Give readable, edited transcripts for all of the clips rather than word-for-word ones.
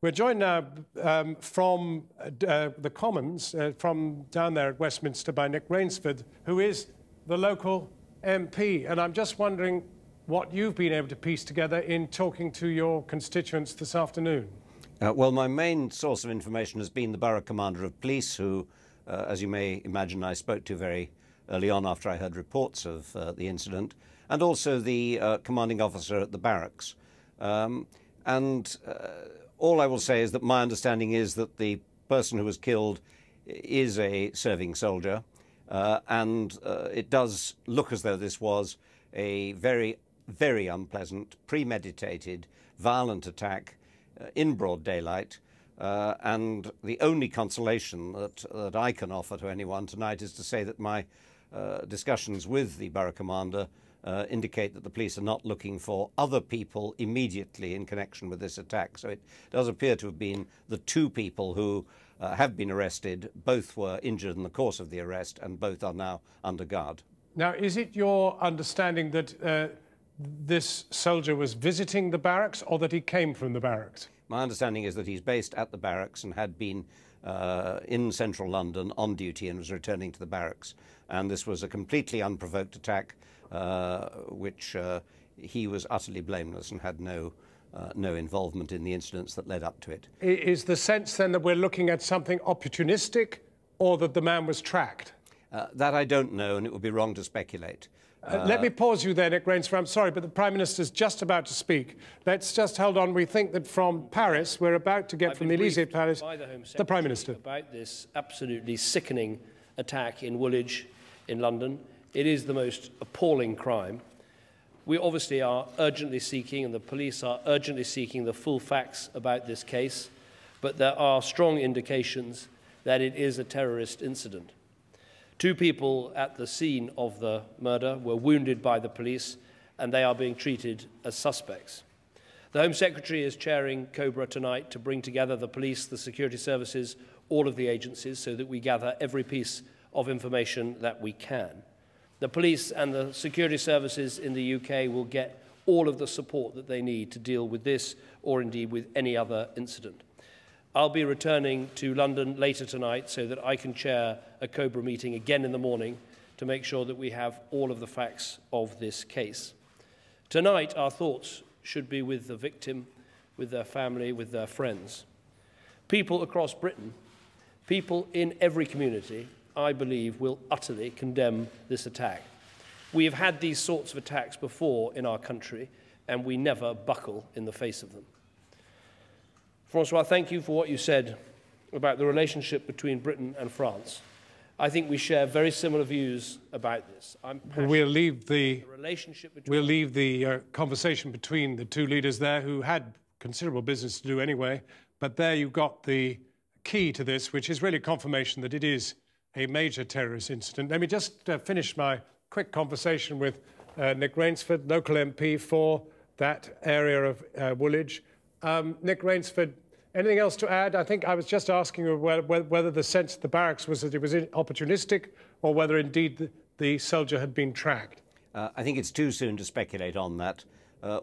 We're joined now from the Commons, from down there at Westminster, by Nick Raynsford, who is the local MP. And I'm just wondering what you've been able to piece together in talking to your constituents this afternoon. Well, my main source of information has been the Borough Commander of Police, who, as you may imagine, I spoke to very early on after I heard reports of the incident, and also the commanding officer at the barracks. All I will say is that my understanding is that the person who was killed is a serving soldier, and it does look as though this was a very, very unpleasant, premeditated, violent attack in broad daylight. And the only consolation that I can offer to anyone tonight is to say that my discussions with the Borough Commander indicate that the police are not looking for other people immediately in connection with this attack. So it does appear to have been the two people who have been arrested. Both were injured in the course of the arrest, and both are now under guard. Now, is it your understanding that this soldier was visiting the barracks, or that he came from the barracks? My understanding is that he's based at the barracks and had been in central London on duty and was returning to the barracks. And this was a completely unprovoked attack, which he was utterly blameless and had no involvement in the incidents that led up to it. Is the sense then that we're looking at something opportunistic, or that the man was tracked? That I don't know, and it would be wrong to speculate. Let me pause you there, Nick Raynsford. I'm sorry, but the Prime Minister's just about to speak. Let's just hold on. We think that from Paris, we're about to get from the Élysée Palace, the Prime Minister. About this absolutely sickening attack in Woolwich in London. It is the most appalling crime. We obviously are urgently seeking, and the police are urgently seeking, the full facts about this case, but there are strong indications that it is a terrorist incident. Two people at the scene of the murder were wounded by the police, and they are being treated as suspects. The Home Secretary is chairing COBRA tonight to bring together the police, the security services, all of the agencies, so that we gather every piece of information that we can. The police and the security services in the UK will get all of the support that they need to deal with this, or indeed with any other incident. I'll be returning to London later tonight so that I can chair a COBRA meeting again in the morning to make sure that we have all of the facts of this case. Tonight, our thoughts should be with the victim, with their family, with their friends. People across Britain, people in every community, I believe, will utterly condemn this attack. We have had these sorts of attacks before in our country, and we never buckle in the face of them. Francois, thank you for what you said about the relationship between Britain and France. I think we share very similar views about this. We'll leave the conversation between the two leaders there, who had considerable business to do anyway. But there you've got the key to this, which is really confirmation that it is a major terrorist incident. Let me just finish my quick conversation with Nick Raynsford, local MP for that area of Woolwich. Nick Raynsford, anything else to add? I think I was just asking whether the sense of the barracks was that it was opportunistic, or whether indeed the soldier had been tracked. I think it's too soon to speculate on that.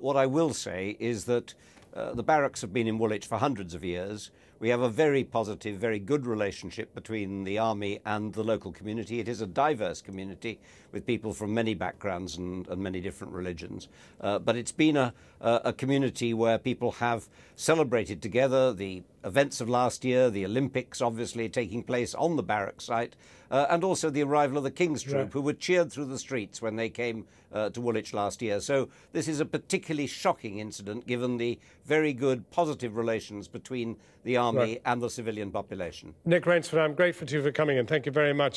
What I will say is that the barracks have been in Woolwich for hundreds of years. We have a very positive, very good relationship between the army and the local community. It is a diverse community with people from many backgrounds and many different religions. But it's been a community where people have celebrated together the events of last year, the Olympics obviously taking place on the barrack site, and also the arrival of the King's Troop, who were cheered through the streets when they came to Woolwich last year. So this is a particularly shocking incident, given the very good, positive relations between the army and the civilian population. Nick Raynsford, I'm grateful to you for coming in. Thank you very much.